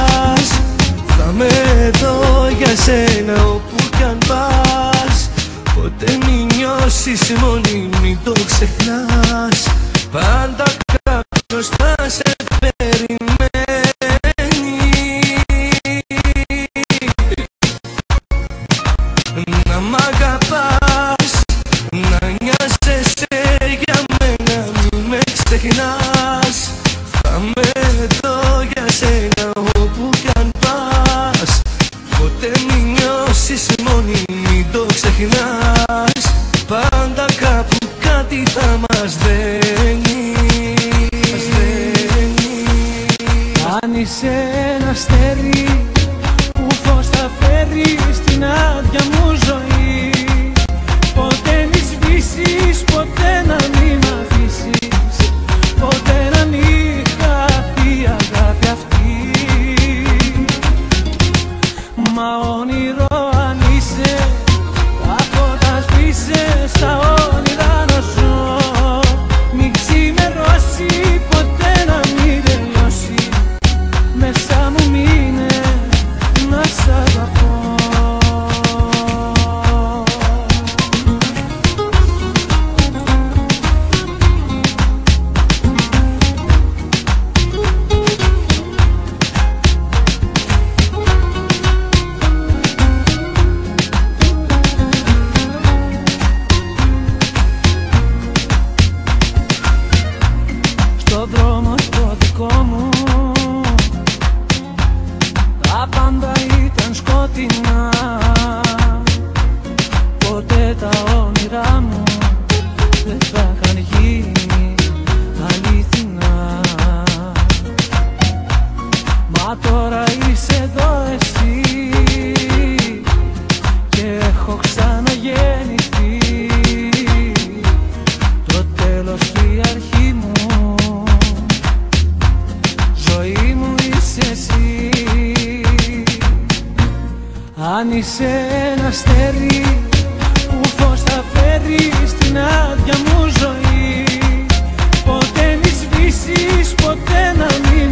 πας. Θα είμαι εδώ για σένα όπου κι αν πας. Ποτέ μην νιώσεις μόνη, μην το ξεχνάς. Πάντα κάποιος θα σε περιμένει. Να μ' αγαπάς, να νοιάζεσαι για μένα, μην με ξεχνάς. Θα είμαι εδώ για σένα όπου κι αν πας. Ποτέ μην νιώσεις μόνη, μην το ξεχνάς. Πάντα κάπου κάτι θα μας δένει. Αν είσαι ένα αστέρι που φως θα φέρει στην άδεια μου ζωή, ποτέ μη σβήσεις, ποτέ να μη μ' αφήσεις, ποτέ να μη χαθεί η αγάπη αυτή. Μα όνειρο αν είσαι, τα φώτα σβήσε, στα όνειρα να ζω. Μην ξημερώσει, ποτέ να μην τελειώσει, μέσα μου μείνε να σ' αγαπώ. Στο δρόμο το δικό μου τα πάντα ήταν σκοτεινά. Ποτέ τα όνειρά μου δεν θα είχαν γίνει αληθινά. Μα τώρα είσαι εδώ εσύ και έχω ξαναγεννηθεί. Το τέλος και η αρχή μου, ζωή μου είσαι εσύ. Αν είσαι ένα αστέρι που φως θα φέρει στην άδεια μου ζωή, ποτέ μη σβήσεις, ποτέ να μην